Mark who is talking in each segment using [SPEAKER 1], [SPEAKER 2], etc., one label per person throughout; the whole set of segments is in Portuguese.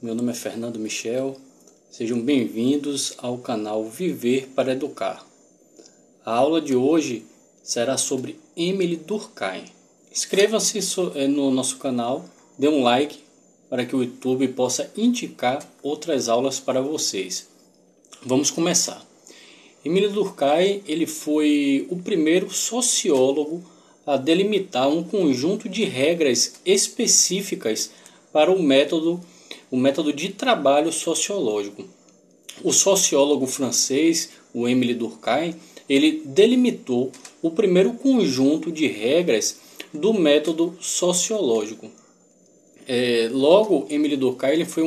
[SPEAKER 1] meu nome é Fernando Michel, sejam bem-vindos ao canal Viver para Educar. A aula de hoje será sobre Émile Durkheim. Inscreva-se no nosso canal, dê um like para que o YouTube possa indicar outras aulas para vocês. Vamos começar. Émile Durkheim ele foi o primeiro sociólogo a delimitar um conjunto de regras específicas para o método de trabalho sociológico. O sociólogo francês, o Émile Durkheim, ele delimitou o primeiro conjunto de regras do método sociológico. Logo, Émile Durkheim ele foi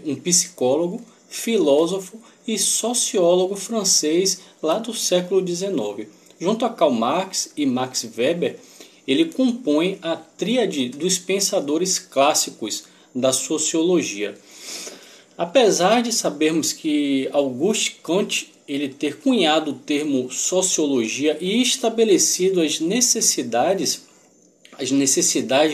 [SPEAKER 1] um psicólogo, filósofo e sociólogo francês lá do século XIX. Junto a Karl Marx e Max Weber, ele compõe a tríade dos pensadores clássicos da sociologia. Apesar de sabermos que Auguste Comte ele ter cunhado o termo sociologia e estabelecido as necessidades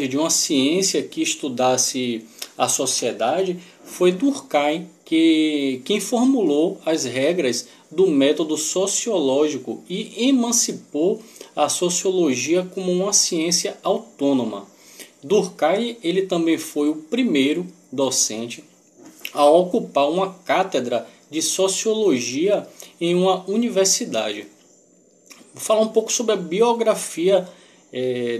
[SPEAKER 1] de uma ciência que estudasse a sociedade, foi Durkheim quem formulou as regras do método sociológico e emancipou a sociologia como uma ciência autônoma. Durkheim ele também foi o primeiro docente a ocupar uma cátedra de sociologia em uma universidade. Vou falar um pouco sobre a biografia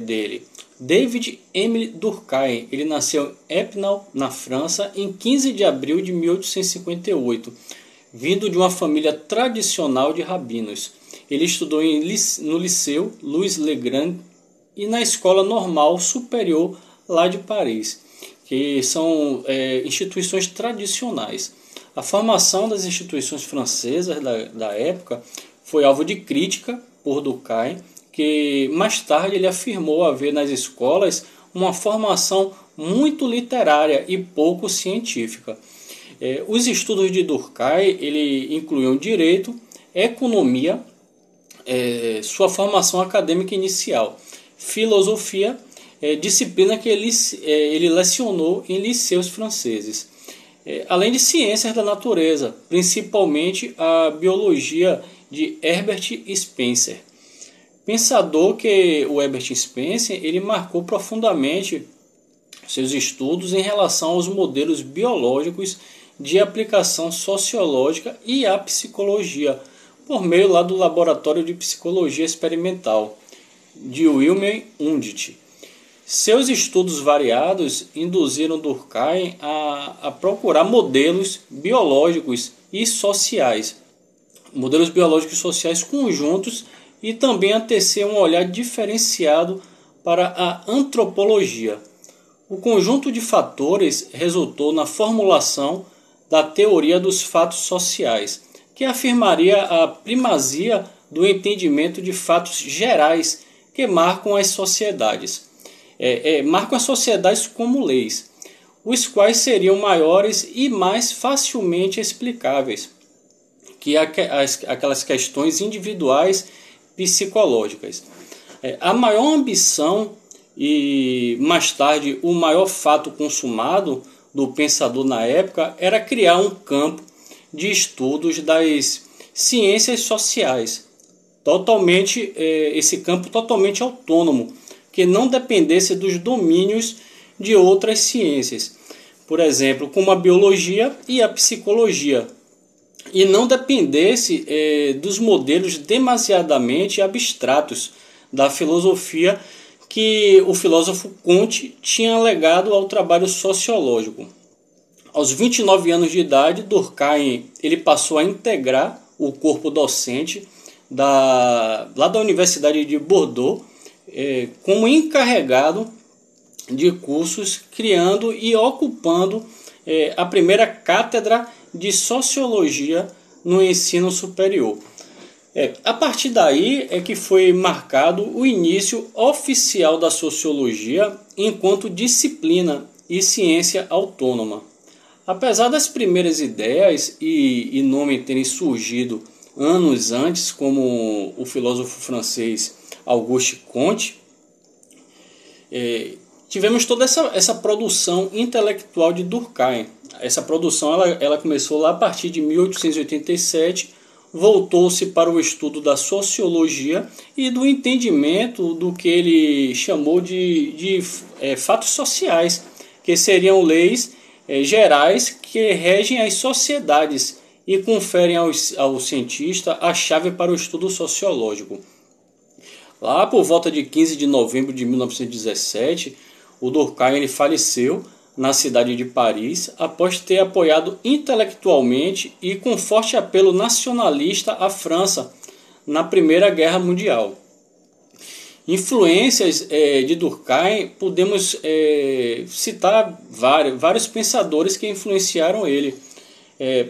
[SPEAKER 1] dele. David Émile Durkheim, ele nasceu em Épinal, na França, em 15 de abril de 1858, vindo de uma família tradicional de rabinos. Ele estudou no Liceu Louis Le Grand e na Escola Normal Superior lá de Paris, que são instituições tradicionais. A formação das instituições francesas da época foi alvo de crítica por Durkheim, que mais tarde ele afirmou haver nas escolas uma formação muito literária e pouco científica. Os estudos de Durkheim ele incluíam direito, economia, sua formação acadêmica inicial, filosofia, disciplina que ele lecionou em liceus franceses, além de ciências da natureza, principalmente a biologia de Herbert Spencer. Pensador que o Herbert Spencer ele marcou profundamente seus estudos em relação aos modelos biológicos de aplicação sociológica e à psicologia, por meio lá do Laboratório de Psicologia Experimental de Wilhelm Wundt. Seus estudos variados induziram Durkheim a procurar modelos biológicos e sociais conjuntos e também a tecer um olhar diferenciado para a antropologia. O conjunto de fatores resultou na formulação da teoria dos fatos sociais, que afirmaria a primazia do entendimento de fatos gerais que marcam as sociedades. Marcam as sociedades como leis, os quais seriam maiores e mais facilmente explicáveis que aquelas questões individuais psicológicas. A maior ambição e mais tarde o maior fato consumado do pensador na época era criar um campo de estudos das ciências sociais, esse campo totalmente autônomo, que não dependesse dos domínios de outras ciências, por exemplo, como a biologia e a psicologia, e não dependesse dos modelos demasiadamente abstratos da filosofia que o filósofo Comte tinha legado ao trabalho sociológico. Aos 29 anos de idade, Durkheim ele passou a integrar o corpo docente lá da Universidade de Bordeaux como encarregado de cursos, criando e ocupando a primeira cátedra de sociologia no ensino superior. A partir daí é que foi marcado o início oficial da sociologia enquanto disciplina e ciência autônoma. Apesar das primeiras ideias e nome terem surgido anos antes, como o filósofo francês Auguste Comte, tivemos toda essa produção intelectual de Durkheim. essa produção ela começou lá a partir de 1887, voltou-se para o estudo da sociologia e do entendimento do que ele chamou de fatos sociais, que seriam leis gerais que regem as sociedades e conferem ao cientista a chave para o estudo sociológico. Lá por volta de 15 de novembro de 1917, o Durkheim ele faleceu na cidade de Paris, após ter apoiado intelectualmente e com forte apelo nacionalista a França na Primeira Guerra Mundial. Influências de Durkheim, podemos citar vários pensadores que influenciaram ele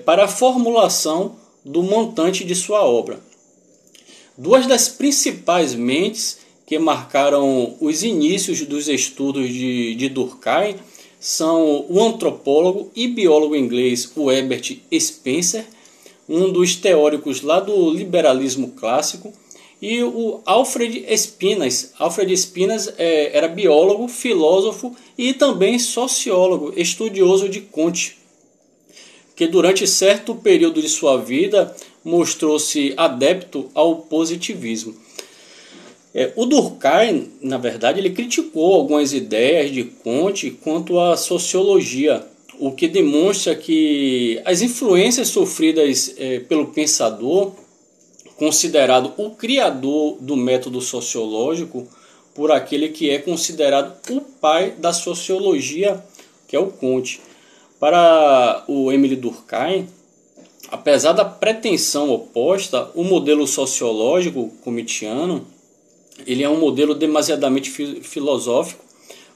[SPEAKER 1] para a formulação do montante de sua obra. Duas das principais mentes que marcaram os inícios dos estudos de Durkheim são o antropólogo e biólogo inglês Herbert Spencer, um dos teóricos lá do liberalismo clássico, e o Alfred Spinas. Alfred Spinas era biólogo, filósofo e também sociólogo, estudioso de Kant, que durante certo período de sua vida mostrou-se adepto ao positivismo. O Durkheim, na verdade, ele criticou algumas ideias de Kant quanto à sociologia, o que demonstra que as influências sofridas pelo pensador, considerado o criador do método sociológico, por aquele que é considerado o pai da sociologia, que é o Kant. Para o Émile Durkheim, apesar da pretensão oposta, o modelo sociológico kantiano ele é um modelo demasiadamente filosófico,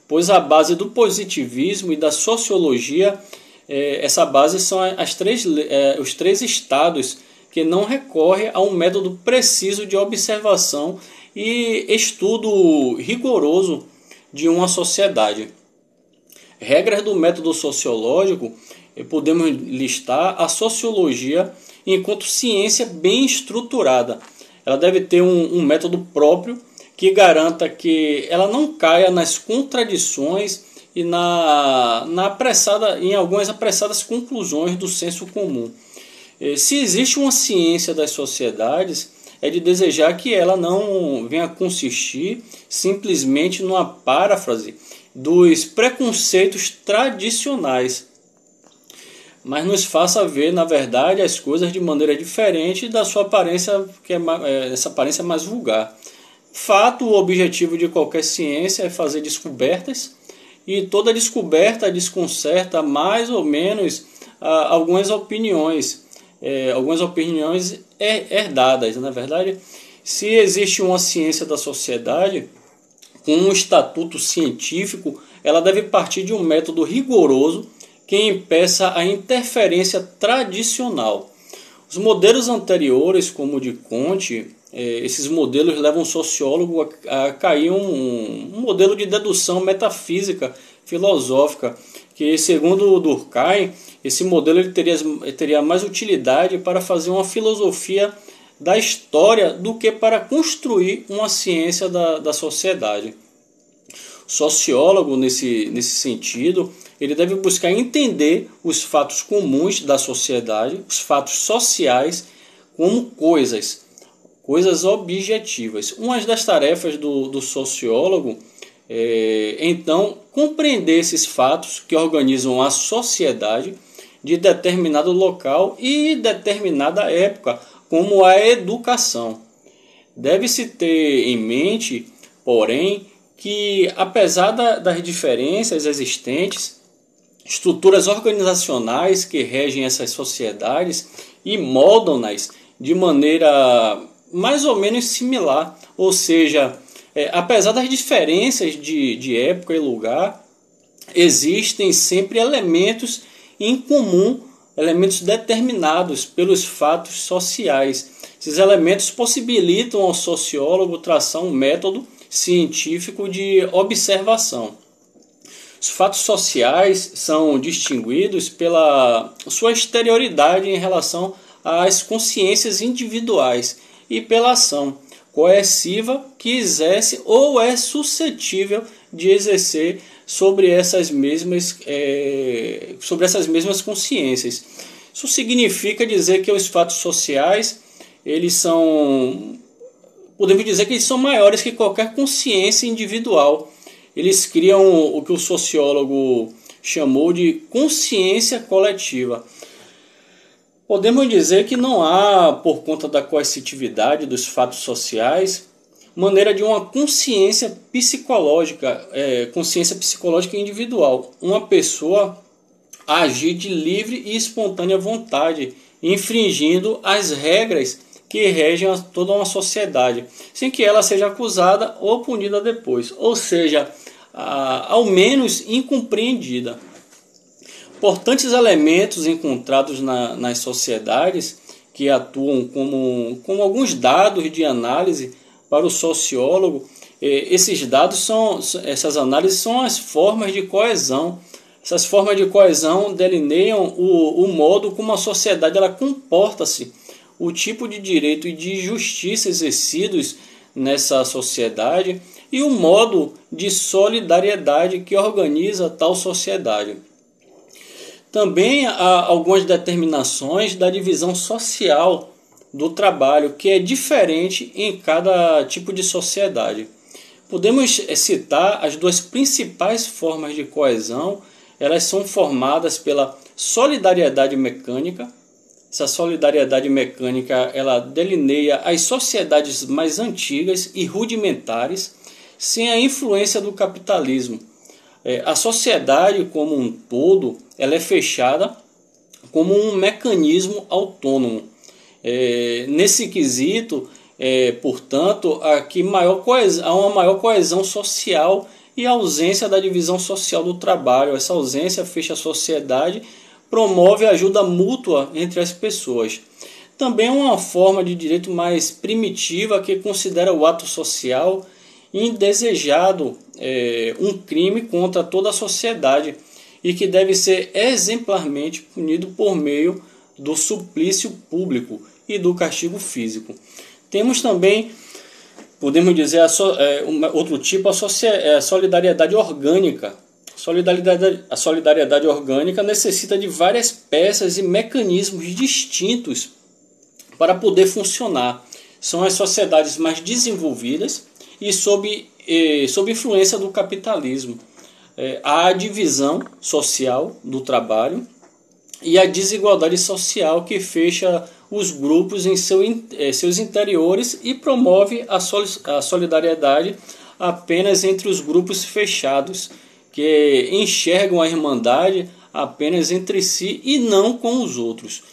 [SPEAKER 1] pois a base do positivismo e da sociologia, essa base são os três estados que não recorrem a um método preciso de observação e estudo rigoroso de uma sociedade. Regras do método sociológico, podemos listar a sociologia enquanto ciência bem estruturada. Ela deve ter um método próprio que garanta que ela não caia nas contradições e em algumas apressadas conclusões do senso comum. Se existe uma ciência das sociedades, é de desejar que ela não venha consistir simplesmente numa paráfrase dos preconceitos tradicionais, mas nos faça ver, na verdade, as coisas de maneira diferente da sua aparência, que é essa aparência mais vulgar. Fato, o objetivo de qualquer ciência é fazer descobertas, e toda descoberta desconcerta mais ou menos algumas opiniões herdadas. Na verdade, se existe uma ciência da sociedade com um estatuto científico, ela deve partir de um método rigoroso que impeça a interferência tradicional. Os modelos anteriores, como o de Kant, esses modelos levam o sociólogo a cair um modelo de dedução metafísica, filosófica, que, segundo Durkheim, esse modelo ele teria mais utilidade para fazer uma filosofia da história do que para construir uma ciência da sociedade. O sociólogo, nesse sentido, ele deve buscar entender os fatos comuns da sociedade, os fatos sociais, como coisas objetivas. Uma das tarefas do sociólogo é, então, compreender esses fatos que organizam a sociedade de determinado local e determinada época, como a educação. Deve-se ter em mente, porém, que apesar das diferenças existentes, estruturas organizacionais que regem essas sociedades e moldam-nas de maneira mais ou menos similar, ou seja, apesar das diferenças de época e lugar, existem sempre elementos em comum, elementos determinados pelos fatos sociais. Esses elementos possibilitam ao sociólogo traçar um método científico de observação. Os fatos sociais são distinguidos pela sua exterioridade em relação às consciências individuais e pela ação coerciva que exerce ou é suscetível de exercer sobre essas mesmas consciências. Isso significa dizer que os fatos sociais, podemos dizer que eles são maiores que qualquer consciência individual. Eles criam o que o sociólogo chamou de consciência coletiva. Podemos dizer que não há, por conta da coercitividade dos fatos sociais, maneira de uma consciência psicológica individual. Uma pessoa agir de livre e espontânea vontade, infringindo as regras que regem toda uma sociedade, sem que ela seja acusada ou punida depois, ou seja, ao menos incompreendida. Importantes elementos encontrados nas sociedades que atuam como alguns dados de análise para o sociólogo. Essas análises são as formas de coesão. Essas formas de coesão delineiam o modo como a sociedade ela comporta-se, o tipo de direito e de justiça exercidos nessa sociedade e o modo de solidariedade que organiza tal sociedade. Também há algumas determinações da divisão social do trabalho, que é diferente em cada tipo de sociedade. Podemos citar as duas principais formas de coesão. Elas são formadas pela solidariedade mecânica. Essa solidariedade mecânica ela delineia as sociedades mais antigas e rudimentares, sem a influência do capitalismo. A sociedade como um todo ela é fechada como um mecanismo autônomo. Nesse quesito, portanto, há uma maior coesão social e ausência da divisão social do trabalho. Essa ausência fecha a sociedade, promove a ajuda mútua entre as pessoas. Também é uma forma de direito mais primitiva que considera o ato social indesejado, um crime contra toda a sociedade e que deve ser exemplarmente punido por meio do suplício público e do castigo físico. Temos também, podemos dizer, outro tipo, a solidariedade orgânica. A solidariedade orgânica necessita de várias peças e mecanismos distintos para poder funcionar. São as sociedades mais desenvolvidas e sob influência do capitalismo. Há a divisão social do trabalho e a desigualdade social que fecha os grupos em seus interiores e promove a solidariedade apenas entre os grupos fechados, que enxergam a irmandade apenas entre si e não com os outros.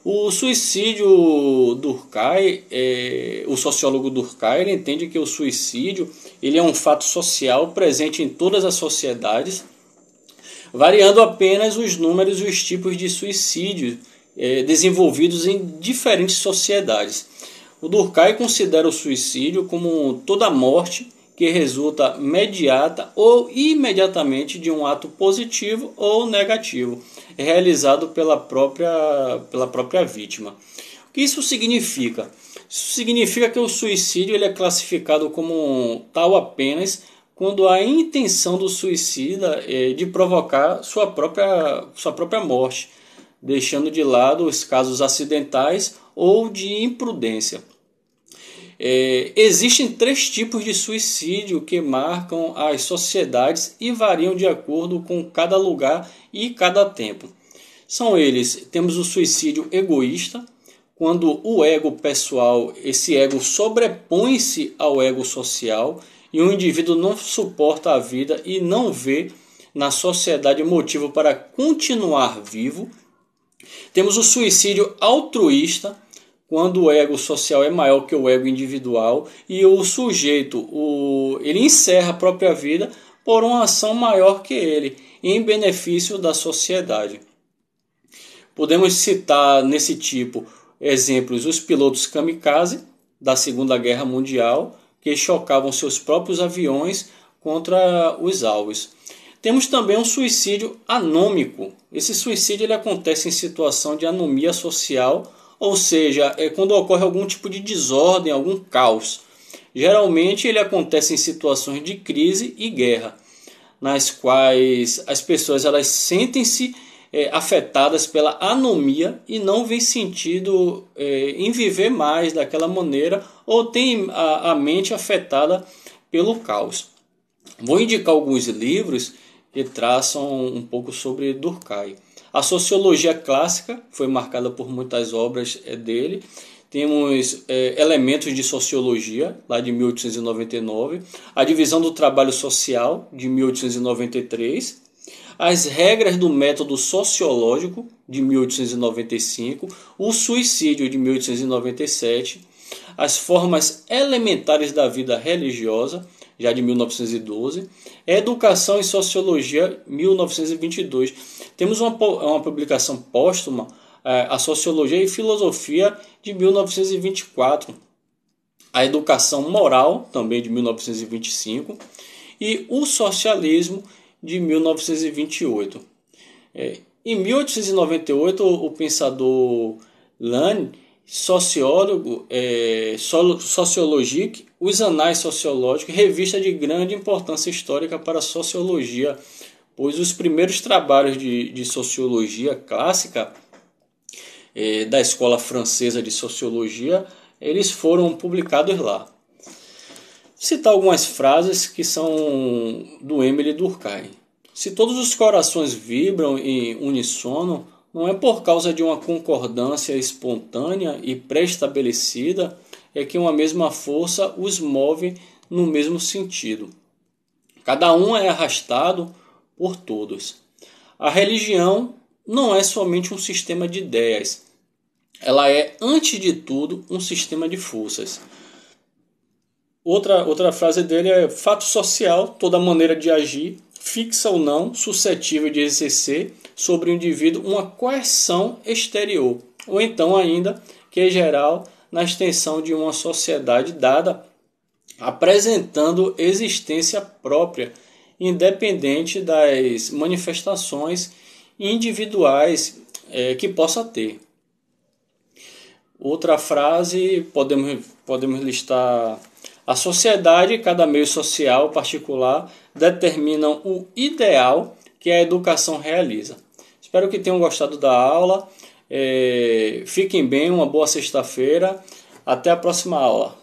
[SPEAKER 1] O suicídio Durkheim, o sociólogo Durkheim, ele entende que o suicídio ele é um fato social presente em todas as sociedades, variando apenas os números e os tipos de suicídio desenvolvidos em diferentes sociedades. O Durkheim considera o suicídio como toda morte que resulta imediata ou imediatamente de um ato positivo ou negativo, realizado pela própria vítima. O que isso significa? Isso significa que o suicídio ele é classificado como tal apenas quando há a intenção do suicida de provocar sua própria morte, deixando de lado os casos acidentais ou de imprudência. Existem 3 tipos de suicídio que marcam as sociedades e variam de acordo com cada lugar e cada tempo. São eles, temos o suicídio egoísta, quando o ego pessoal, esse ego sobrepõe-se ao ego social e o indivíduo não suporta a vida e não vê na sociedade motivo para continuar vivo. Temos o suicídio altruísta, quando o ego social é maior que o ego individual e o sujeito ele encerra a própria vida por uma ação maior que ele, em benefício da sociedade. Podemos citar nesse tipo exemplos os pilotos kamikaze da Segunda Guerra Mundial, que chocavam seus próprios aviões contra os alvos. Temos também um suicídio anômico. Esse suicídio ele acontece em situação de anomia social, ou seja, é quando ocorre algum tipo de desordem, algum caos. Geralmente ele acontece em situações de crise e guerra. nas quais as pessoas elas sentem-se afetadas pela anomia e não veem sentido em viver mais daquela maneira, ou tem a mente afetada pelo caos. Vou indicar alguns livros que traçam um pouco sobre Durkheim. A sociologia clássica foi marcada por muitas obras dele. Temos Elementos de Sociologia, lá de 1899, A Divisão do Trabalho Social, de 1893, As Regras do Método Sociológico, de 1895, O Suicídio, de 1897, As Formas Elementares da Vida Religiosa, já de 1912, Educação e Sociologia, 1922. Temos uma publicação póstuma, A Sociologia e Filosofia, de 1924, A Educação Moral, também de 1925, e O Socialismo, de 1928. Em 1898, o pensador Lane, sociólogo, Sociologique, Os Anais Sociológicos, revista de grande importância histórica para a sociologia, pois os primeiros trabalhos de sociologia clássica da escola francesa de sociologia, eles foram publicados lá. Vou citar algumas frases que são do Émile Durkheim. Se todos os corações vibram em uníssono, não é por causa de uma concordância espontânea e pré-estabelecida, é que uma mesma força os move no mesmo sentido. Cada um é arrastado por todos. A religião não é somente um sistema de ideias. Ela é, antes de tudo, um sistema de forças. Outra frase dele é: fato social, toda maneira de agir, fixa ou não, suscetível de exercer sobre o indivíduo uma coerção exterior, ou então ainda que é geral na extensão de uma sociedade dada, apresentando existência própria, independente das manifestações individuais que possa ter. Outra frase, podemos listar: a sociedade e cada meio social particular determinam o ideal que a educação realiza. Espero que tenham gostado da aula. Fiquem bem, uma boa sexta-feira. Até a próxima aula.